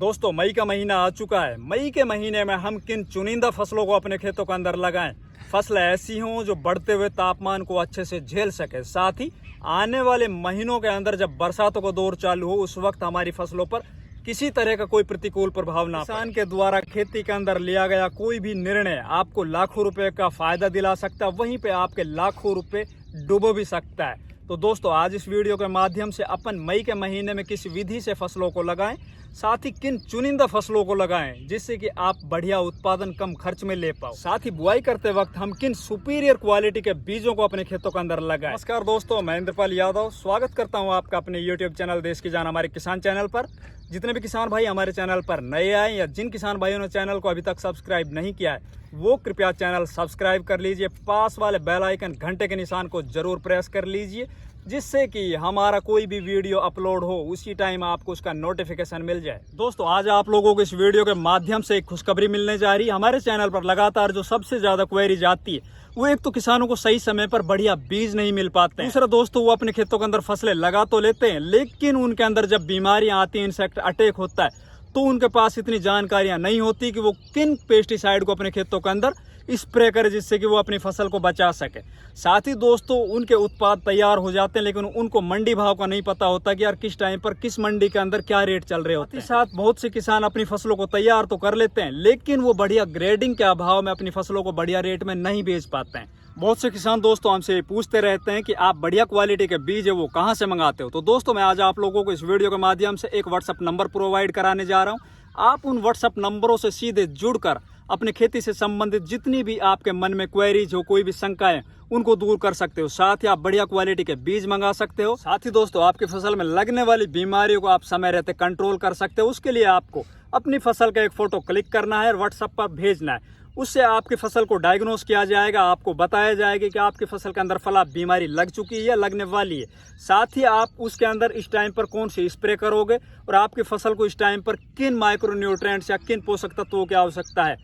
दोस्तों मई का महीना आ चुका है। मई के महीने में हम किन चुनिंदा फसलों को अपने खेतों के अंदर लगाएं। फसलें ऐसी हों जो बढ़ते हुए तापमान को अच्छे से झेल सके। साथ ही आने वाले महीनों के अंदर जब बरसातों का दौर चालू हो उस वक्त हमारी फसलों पर किसी तरह का कोई प्रतिकूल प्रभाव ना पड़े। किसान के द्वारा खेती के अंदर लिया गया कोई भी निर्णय आपको लाखों रुपए का फायदा दिला सकता है, वहीं पे आपके लाखों रुपए डूबो भी सकता है। तो दोस्तों आज इस वीडियो के माध्यम से अपन मई के महीने में किस विधि से फसलों को लगाएं, साथ ही किन चुनिंदा फसलों को लगाएं जिससे कि आप बढ़िया उत्पादन कम खर्च में ले पाओ। साथ ही बुआई करते वक्त हम किन सुपीरियर क्वालिटी के बीजों को अपने खेतों के अंदर लगाएं। नमस्कार दोस्तों, मैं इंद्रपाल यादव स्वागत करता हूं आपका अपने यूट्यूब चैनल देश की जान हमारे किसान चैनल पर। जितने भी किसान भाई हमारे चैनल पर नए आए या जिन किसान भाइयों ने चैनल को अभी तक सब्सक्राइब नहीं किया है वो कृपया चैनल सब्सक्राइब कर लीजिए। पास वाले बेल आइकन घंटे के निशान को जरूर प्रेस कर लीजिए जिससे कि हमारा कोई भी वीडियो अपलोड हो उसी टाइम आपको उसका नोटिफिकेशन मिल जाए। दोस्तों आज आप लोगों को इस वीडियो के माध्यम से एक खुशखबरी मिलने जा रही है। हमारे चैनल पर लगातार जो सबसे ज्यादा क्वेरीज आती है वो एक तो किसानों को सही समय पर बढ़िया बीज नहीं मिल पाते हैं। दूसरा दोस्तों वो अपने खेतों के अंदर फसलें लगा तो लेते हैं लेकिन उनके अंदर जब बीमारियां आती हैं, इंसेक्ट अटैक होता है तो उनके पास इतनी जानकारियां नहीं होती कि वो किन पेस्टिसाइड को अपने खेतों के अंदर स्प्रे करे जिससे कि वो अपनी फसल को बचा सके। साथ ही दोस्तों उनके उत्पाद तैयार हो जाते हैं लेकिन उनको मंडी भाव का नहीं पता होता कि यार किस टाइम पर किस मंडी के अंदर क्या रेट चल रहे होते हैं। साथ बहुत से किसान अपनी फसलों को तैयार तो कर लेते हैं लेकिन वो बढ़िया ग्रेडिंग के अभाव में अपनी फसलों को बढ़िया रेट में नहीं बेच पाते हैं। बहुत से किसान दोस्तों हमसे पूछते रहते हैं कि आप बढ़िया क्वालिटी के बीज है वो कहाँ से मंगाते हो। तो दोस्तों मैं आज आप लोगों को इस वीडियो के माध्यम से एक व्हाट्सएप नंबर प्रोवाइड कराने जा रहा हूँ। आप उन व्हाट्सएप नंबरों से सीधे जुड़कर अपने खेती से संबंधित जितनी भी आपके मन में क्वेरीज हो, कोई भी शंकाएं, उनको दूर कर सकते हो। साथ ही आप बढ़िया क्वालिटी के बीज मंगा सकते हो। साथ ही दोस्तों आपकी फसल में लगने वाली बीमारियों को आप समय रहते कंट्रोल कर सकते हो। उसके लिए आपको अपनी फसल का एक फोटो क्लिक करना है और व्हाट्सएप पर भेजना है। उससे आपकी फसल को डायग्नोस किया जाएगा, आपको बताया जाएगा कि आपकी फसल के अंदर फला बीमारी लग चुकी है या लगने वाली है। साथ ही आप उसके अंदर इस टाइम पर कौन सी स्प्रे करोगे और आपकी फसल को इस टाइम पर किन माइक्रो न्यूट्रिएंट्स या किन पोषक तत्वों की आवश्यकता है।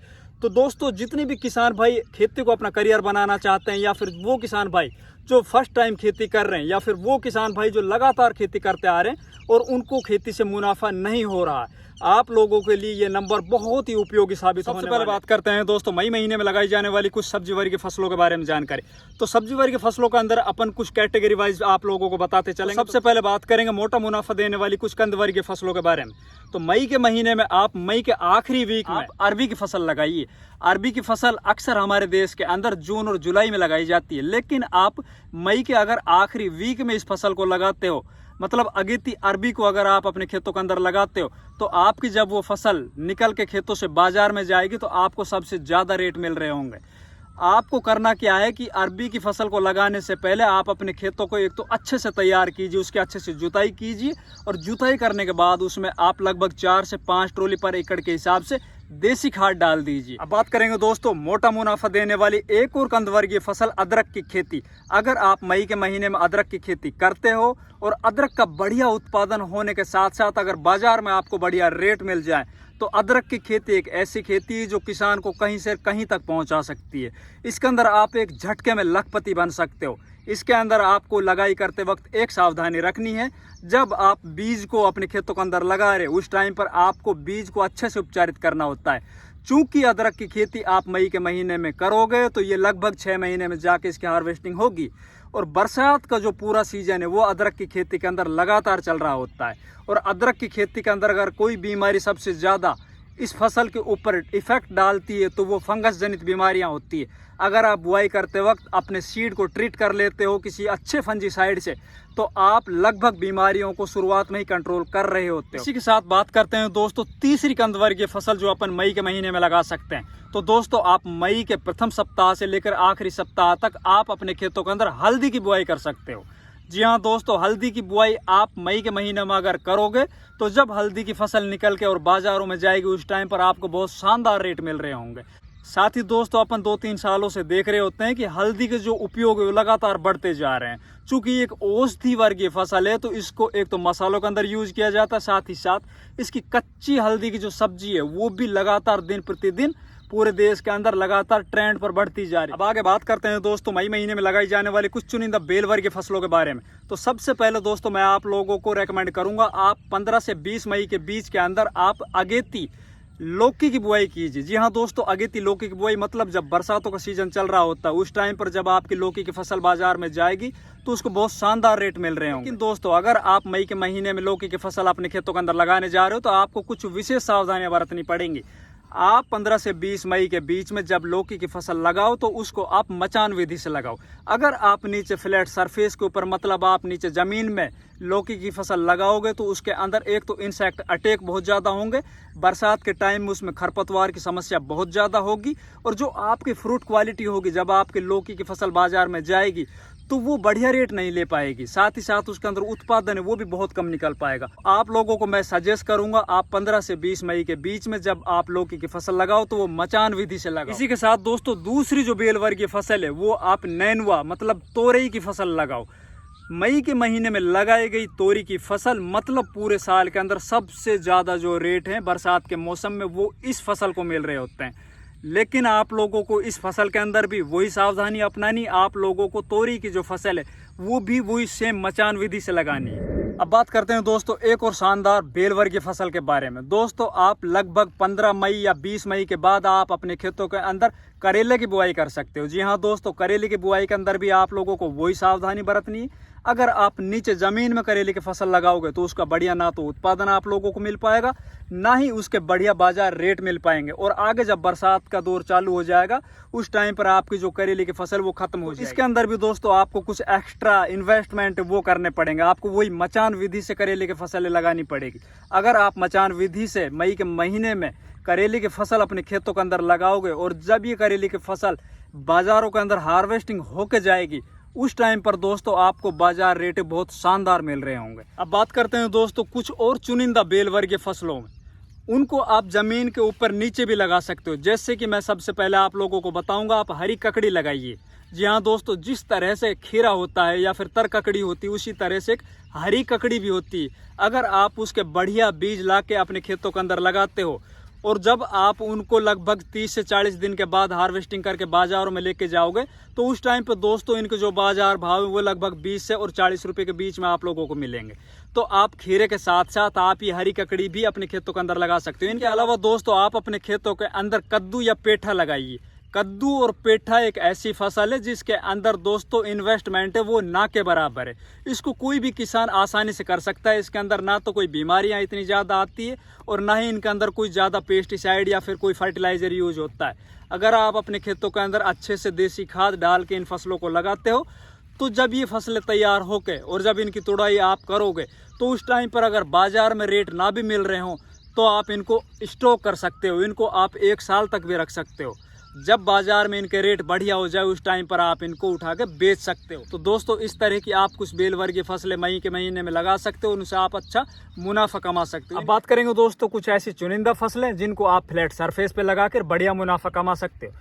तो दोस्तों जितने भी किसान भाई खेती को अपना करियर बनाना चाहते हैं या फिर वो किसान भाई जो फर्स्ट टाइम खेती कर रहे हैं या फिर वो किसान भाई जो लगातार खेती करते आ रहे हैं और उनको खेती से मुनाफा नहीं हो रहा है, आप लोगों के लिए ये नंबर बहुत ही उपयोगी साबित होने वाला है। सबसे पहले बात करते हैं दोस्तों मई महीने में लगाई जाने वाली कुछ सब्जी वर्ग की फसलों के बारे में जानकारी। तो सब्जी वर्ग की फसलों के अंदर अपन कुछ कैटेगरी वाइज आप लोगों को बताते चलेंगे। सबसे पहले बात करेंगे मोटा मुनाफा देने वाली कुछ कंद वर्ग की फसलों के बारे में। तो मई के महीने में आप मई के आखिरी वीक में अरबी की फसल लगाइए। अरबी की फसल अक्सर हमारे देश के अंदर जून और जुलाई में लगाई जाती है लेकिन आप मई के अगर आखिरी वीक में इस फसल को लगाते हो, मतलब अगेती अरबी को अगर आप अपने खेतों के अंदर लगाते हो तो आपकी जब वो फसल निकल के खेतों से बाजार में जाएगी तो आपको सबसे ज्यादा रेट मिल रहे होंगे। आपको करना क्या है कि अरबी की फसल को लगाने से पहले आप अपने खेतों को एक तो अच्छे से तैयार कीजिए, उसके अच्छे से जुताई कीजिए और जुताई करने के बाद उसमें आप लगभग 4 से 5 ट्रॉली पर एकड़ के हिसाब से देसी खाद डाल दीजिए। अब बात करेंगे दोस्तों मोटा मुनाफा देने वाली एक और कंद वर्गीय फसल अदरक की खेती। अगर आप मई के महीने में अदरक की खेती करते हो और अदरक का बढ़िया उत्पादन होने के साथ साथ अगर बाजार में आपको बढ़िया रेट मिल जाए तो अदरक की खेती एक ऐसी खेती है जो किसान को कहीं से कहीं तक पहुंचा सकती है। इसके अंदर आप एक झटके में लखपति बन सकते हो। इसके अंदर आपको लगाई करते वक्त एक सावधानी रखनी है, जब आप बीज को अपने खेतों के अंदर लगा रहे उस टाइम पर आपको बीज को अच्छे से उपचारित करना होता है। चूंकि अदरक की खेती आप मई के महीने में करोगे तो ये लगभग 6 महीने में जाके इसकी हार्वेस्टिंग होगी और बरसात का जो पूरा सीजन है वो अदरक की खेती के अंदर लगातार चल रहा होता है। और अदरक की खेती के अंदर अगर कोई बीमारी सबसे ज़्यादा इस फसल के ऊपर इफेक्ट डालती है तो वो फंगस जनित बीमारियां होती है। अगर आप बुआई करते वक्त अपने सीड को ट्रीट कर लेते हो किसी अच्छे फंजीसाइड से तो आप लगभग बीमारियों को शुरुआत में ही कंट्रोल कर रहे होते हो। इसी के साथ बात करते हैं दोस्तों तीसरी कंद वर्गीय फसल जो अपन मई के महीने में लगा सकते हैं। तो दोस्तों आप मई के प्रथम सप्ताह से लेकर आखिरी सप्ताह तक आप अपने खेतों के अंदर हल्दी की बुआई कर सकते हो। जी हाँ दोस्तों, हल्दी की बुआई आप मई के महीने में अगर करोगे तो जब हल्दी की फसल निकल के और बाजारों में जाएगी उस टाइम पर आपको बहुत शानदार रेट मिल रहे होंगे। साथ ही दोस्तों अपन 2-3 सालों से देख रहे होते हैं कि हल्दी के जो उपयोग है वो लगातार बढ़ते जा रहे हैं। चूंकि एक औषधि वर्गीय फसल है तो इसको एक तो मसालों के अंदर यूज किया जाता है, साथ ही साथ इसकी कच्ची हल्दी की जो सब्जी है वो भी लगातार दिन प्रतिदिन पूरे देश के अंदर लगातार ट्रेंड पर बढ़ती जा रही है। अब आगे बात करते हैं दोस्तों मई महीने में लगाई जाने वाली कुछ चुनिंदा बेल वर्गीय फसलों के बारे में। तो सबसे पहले दोस्तों मैं आप लोगों को रेकमेंड करूंगा, आप 15 से 20 मई के बीच के अंदर आप अगेती लौकी की बुआई कीजिए। जी हाँ दोस्तों, अगेती लौकी की बुआई मतलब जब बरसातों का सीजन चल रहा होता है उस टाइम पर जब आपकी लौकी की फसल बाजार में जाएगी तो उसको बहुत शानदार रेट मिल रहे होंगे। लेकिन दोस्तों अगर आप मई के महीने में लौकी की फसल अपने खेतों के अंदर लगाने जा रहे हो तो आपको कुछ विशेष सावधानियां बरतनी पड़ेंगी। आप 15 से 20 मई के बीच में जब लौकी की फसल लगाओ तो उसको आप मचान विधि से लगाओ। अगर आप नीचे फ्लैट सरफेस के ऊपर मतलब आप नीचे जमीन में लौकी की फसल लगाओगे तो उसके अंदर एक तो इंसेक्ट अटैक बहुत ज़्यादा होंगे, बरसात के टाइम में उसमें खरपतवार की समस्या बहुत ज़्यादा होगी, और जो आपकी फ्रूट क्वालिटी होगी जब आपकी लौकी की फसल बाजार में जाएगी तो वो बढ़िया रेट नहीं ले पाएगी, साथ ही साथ उसके अंदर उत्पादन है वो भी बहुत कम निकल पाएगा। आप लोगों को मैं सजेस्ट करूंगा आप 15 से 20 मई के बीच में जब आप लौकी की फसल लगाओ तो वो मचान विधि से लगाओ। इसी के साथ दोस्तों दूसरी जो बेल वर्गीय फसल है वो आप नैनुआ मतलब तोरई की फसल लगाओ। मई के महीने में लगाई गई तोरी की फसल मतलब पूरे साल के अंदर सबसे ज़्यादा जो रेट है बरसात के मौसम में वो इस फसल को मिल रहे होते हैं। लेकिन आप लोगों को इस फसल के अंदर भी वही सावधानी अपनानी, आप लोगों को तोरी की जो फसल है वो भी वही सेम मचान विधि से लगानी है। अब बात करते हैं दोस्तों एक और शानदार बेल वर्गीय फसल के बारे में। दोस्तों आप लगभग 15 मई या 20 मई के बाद आप अपने खेतों के अंदर करेले की बुआई कर सकते हो। जी हाँ दोस्तों, करेले की बुआई के अंदर भी आप लोगों को वही सावधानी बरतनी है। अगर आप नीचे जमीन में करेले की फसल लगाओगे तो उसका बढ़िया ना तो उत्पादन आप लोगों को मिल पाएगा, ना ही उसके बढ़िया बाजार रेट मिल पाएंगे, और आगे जब बरसात का दौर चालू हो जाएगा उस टाइम पर आपकी जो करेले की फसल वो खत्म हो जाएगी। इसके अंदर भी दोस्तों आपको कुछ एक्स्ट्रा इन्वेस्टमेंट वो करने पड़ेंगे, आपको वही मचान विधि से करेले की फसलें लगानी पड़ेगी। अगर आप मचान विधि से मई के महीने में करेले की फसल अपने खेतों के अंदर लगाओगे और जब ये करेले की फसल बाजारों के अंदर हार्वेस्टिंग होके जाएगी उस टाइम पर दोस्तों आपको बाजार रेट बहुत शानदार मिल रहे होंगे। अब बात करते हैं दोस्तों कुछ और चुनिंदा बेल वर्गीय फसलों में, उनको आप जमीन के ऊपर नीचे भी लगा सकते हो। जैसे कि मैं सबसे पहले आप लोगों को बताऊंगा आप हरी ककड़ी लगाइए। जी हाँ दोस्तों, जिस तरह से खीरा होता है या फिर तर ककड़ी होती है उसी तरह से एक हरी ककड़ी भी होती है। अगर आप उसके बढ़िया बीज ला के अपने खेतों के अंदर लगाते हो और जब आप उनको लगभग 30 से 40 दिन के बाद हार्वेस्टिंग करके बाजारों में लेके जाओगे तो उस टाइम पे दोस्तों इनके जो बाजार भाव है वो लगभग 20 से और 40 रुपए के बीच में आप लोगों को मिलेंगे। तो आप खीरे के साथ साथ आप ये हरी ककड़ी भी अपने खेतों के अंदर लगा सकते हो। इनके अलावा दोस्तों आप अपने खेतों के अंदर कद्दू या पेठा लगाइए। कद्दू और पेठा एक ऐसी फसल है जिसके अंदर दोस्तों इन्वेस्टमेंट है वो ना के बराबर है। इसको कोई भी किसान आसानी से कर सकता है। इसके अंदर ना तो कोई बीमारियां इतनी ज़्यादा आती है और ना ही इनके अंदर कोई ज़्यादा पेस्टिसाइड या फिर कोई फर्टिलाइजर यूज होता है। अगर आप अपने खेतों के अंदर अच्छे से देसी खाद डाल के इन फसलों को लगाते हो तो जब ये फसलें तैयार होके और जब इनकी तुड़ाई आप करोगे तो उस टाइम पर अगर बाजार में रेट ना भी मिल रहे हों तो आप इनको स्टॉक कर सकते हो, इनको आप 1 साल तक भी रख सकते हो। जब बाजार में इनके रेट बढ़िया हो जाए उस टाइम पर आप इनको उठा के बेच सकते हो। तो दोस्तों इस तरह की आप कुछ बेल वर्गीय फसलें मई के महीने में लगा सकते हो, उनसे आप अच्छा मुनाफा कमा सकते हो। अब बात करेंगे दोस्तों कुछ ऐसी चुनिंदा फसलें जिनको आप फ्लैट सरफेस पे लगाकर बढ़िया मुनाफा कमा सकते हो।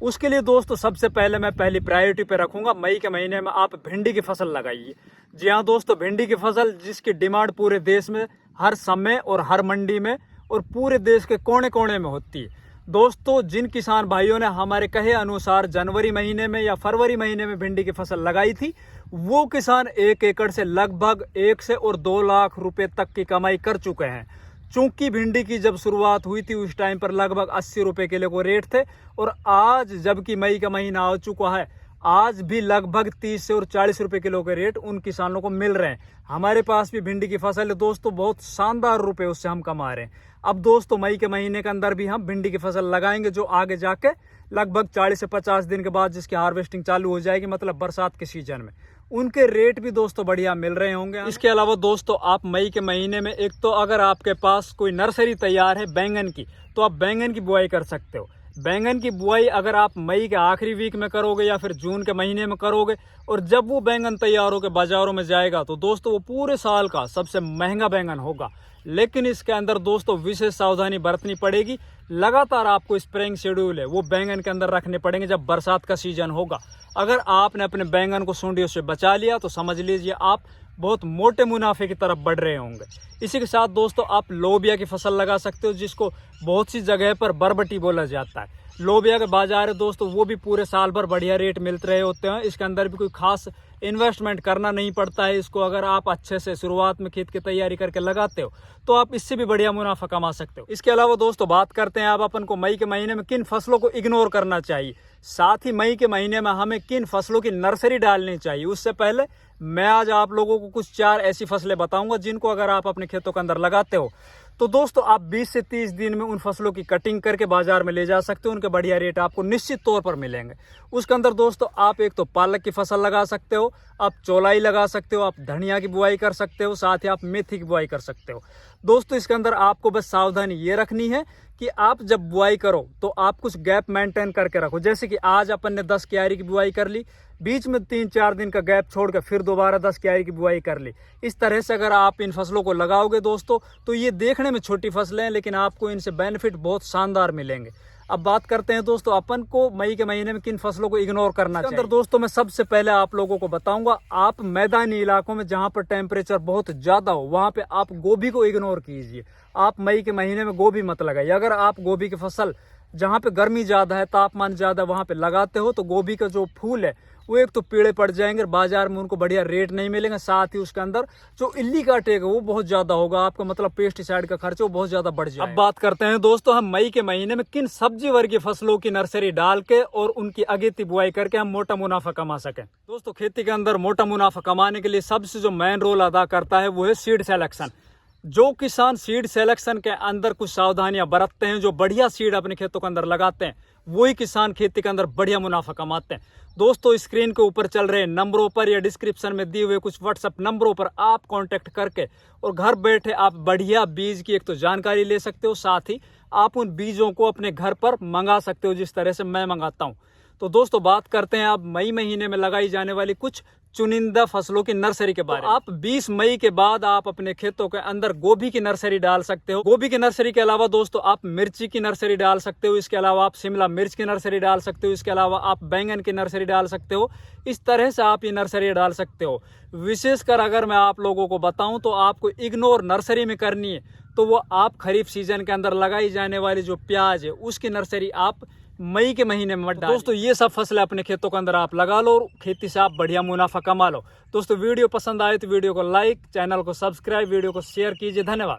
उसके लिए दोस्तों सबसे पहले मैं पहली प्रायोरिटी पे रखूंगा मई के महीने में आप भिंडी की फसल लगाइए। जी हाँ दोस्तों, भिंडी की फसल जिसकी डिमांड पूरे देश में हर समय और हर मंडी में और पूरे देश के कोने कोने में होती है। दोस्तों जिन किसान भाइयों ने हमारे कहे अनुसार जनवरी महीने में या फरवरी महीने में भिंडी की फसल लगाई थी वो किसान 1 एकड़ से लगभग 1 से और 2 लाख रुपए तक की कमाई कर चुके हैं। चूंकि भिंडी की जब शुरुआत हुई थी उस टाइम पर लगभग 80 रुपए किलो को रेट थे और आज जबकि मई का महीना आ चुका है आज भी लगभग 30 से और 40 रुपए किलो के रेट उन किसानों को मिल रहे हैं। हमारे पास भी भिंडी की फसल है दोस्तों, बहुत शानदार रुपए उससे हम कमा रहे हैं। अब दोस्तों मई के महीने के अंदर भी हम भिंडी की फसल लगाएंगे जो आगे जाके लगभग 40 से 50 दिन के बाद जिसकी हार्वेस्टिंग चालू हो जाएगी मतलब बरसात के सीजन में उनके रेट भी दोस्तों बढ़िया मिल रहे होंगे। इसके अलावा दोस्तों आप मई के महीने में एक तो अगर आपके पास कोई नर्सरी तैयार है बैंगन की तो आप बैंगन की बुआई कर सकते हो। बैंगन की बुआई अगर आप मई के आखिरी वीक में करोगे या फिर जून के महीने में करोगे और जब वो बैंगन तैयार होकर बाजारों में जाएगा तो दोस्तों वो पूरे साल का सबसे महंगा बैंगन होगा। लेकिन इसके अंदर दोस्तों विशेष सावधानी बरतनी पड़ेगी। लगातार आपको स्प्रेइंग शेड्यूल है वो बैंगन के अंदर रखने पड़ेंगे जब बरसात का सीजन होगा। अगर आपने अपने बैंगन को सुंडियों से बचा लिया तो समझ लीजिए आप बहुत मोटे मुनाफे की तरफ बढ़ रहे होंगे। इसी के साथ दोस्तों आप लोबिया की फसल लगा सकते हो, जिसको बहुत सी जगह पर बरबटी बोला जाता है। लोबिया के बाजार है दोस्तों, वो भी पूरे साल भर बढ़िया रेट मिलते रहे होते हैं। इसके अंदर भी कोई खास इन्वेस्टमेंट करना नहीं पड़ता है। इसको अगर आप अच्छे से शुरुआत में खेत की तैयारी करके लगाते हो तो आप इससे भी बढ़िया मुनाफा कमा सकते हो। इसके अलावा दोस्तों बात करते हैं अब अपन को मई के महीने में किन फसलों को इग्नोर करना चाहिए, साथ ही मई के महीने में हमें किन फसलों की नर्सरी डालनी चाहिए। उससे पहले मैं आज आप लोगों को कुछ 4 ऐसी फसलें बताऊंगा जिनको अगर आप अपने खेतों के अंदर लगाते हो तो दोस्तों आप 20 से 30 दिन में उन फसलों की कटिंग करके बाजार में ले जा सकते हो। उनके बढ़िया रेट आपको निश्चित तौर पर मिलेंगे। उसके अंदर दोस्तों आप एक तो पालक की फसल लगा सकते हो, आप चौलाई लगा सकते हो, आप धनिया की बुआई कर सकते हो, साथ ही आप मेथी की बुआई कर सकते हो। दोस्तों इसके अंदर आपको बस सावधानी ये रखनी है कि आप जब बुआई करो तो आप कुछ गैप मेंटेन करके रखो। जैसे कि आज अपन ने 10 क्यारी की बुआई कर ली, बीच में 3-4 दिन का गैप छोड़कर फिर दोबारा 10 क्यारी की बुआई कर ली। इस तरह से अगर आप इन फसलों को लगाओगे दोस्तों तो ये देखने में छोटी फसलें हैं, लेकिन आपको इनसे बेनिफिट बहुत शानदार मिलेंगे। अब बात करते हैं दोस्तों अपन को मई के महीने में किन फसलों को इग्नोर करना चाहिए। अंदर दोस्तों मैं सबसे पहले आप लोगों को बताऊंगा, आप मैदानी इलाकों में जहां पर टेम्परेचर बहुत ज्यादा हो वहां पे आप गोभी को इग्नोर कीजिए। आप मई के महीने में गोभी मत लगाइए। अगर आप गोभी की फसल जहां पे गर्मी ज्यादा है, तापमान ज्यादा वहां पे लगाते हो तो गोभी का जो फूल है वो एक तो पीले पड़ जाएंगे, बाजार में उनको बढ़िया रेट नहीं मिलेंगे, साथ ही उसके अंदर जो इल्ली का अटैक है वो बहुत ज्यादा होगा। आपका मतलब पेस्टिसाइड का खर्च वो बहुत ज्यादा बढ़ जाएगा। अब बात करते हैं दोस्तों हम मई के महीने में किन सब्जी वर्गीय फसलों की नर्सरी डाल के और उनकी अगेती बुआई करके हम मोटा मुनाफा कमा सकें। दोस्तों खेती के अंदर मोटा मुनाफा कमाने के लिए सबसे जो मेन रोल अदा करता है वो है सीड सेलेक्शन। जो किसान सीड सिलेक्शन के अंदर कुछ सावधानियां बरतते हैं, जो बढ़िया सीड अपने खेतों के अंदर लगाते हैं, वही किसान खेती के अंदर बढ़िया मुनाफा कमाते हैं। दोस्तों स्क्रीन के ऊपर चल रहे नंबरों पर या डिस्क्रिप्शन में दिए हुए कुछ व्हाट्सएप नंबरों पर आप कांटेक्ट करके और घर बैठे आप बढ़िया बीज की एक तो जानकारी ले सकते हो, साथ ही आप उन बीजों को अपने घर पर मंगा सकते हो जिस तरह से मैं मंगाता हूँ। तो दोस्तों बात करते हैं आप मई महीने में लगाई जाने वाली कुछ चुनिंदा फसलों की नर्सरी के बारे में। आप 20 मई के बाद आप अपने खेतों के अंदर गोभी की नर्सरी डाल सकते हो। गोभी की नर्सरी के अलावा दोस्तों आप मिर्ची की नर्सरी डाल सकते हो। इसके अलावा आप शिमला मिर्च की नर्सरी डाल सकते हो। इसके अलावा आप बैंगन की नर्सरी डाल सकते हो। इस तरह से आप ये नर्सरी डाल सकते हो। विशेषकर अगर मैं आप लोगों को बताऊं तो आपको इग्नोर नर्सरी में करनी है तो वो आप खरीफ सीजन के अंदर लगाई जाने वाली जो प्याज है उसकी नर्सरी आप मई के महीने में मत डालें। दोस्तों ये सब फसलें अपने खेतों के अंदर आप लगा लो और खेती से आप बढ़िया मुनाफा कमा लो। दोस्तों वीडियो पसंद आए तो वीडियो को लाइक, चैनल को सब्सक्राइब, वीडियो को शेयर कीजिए। धन्यवाद।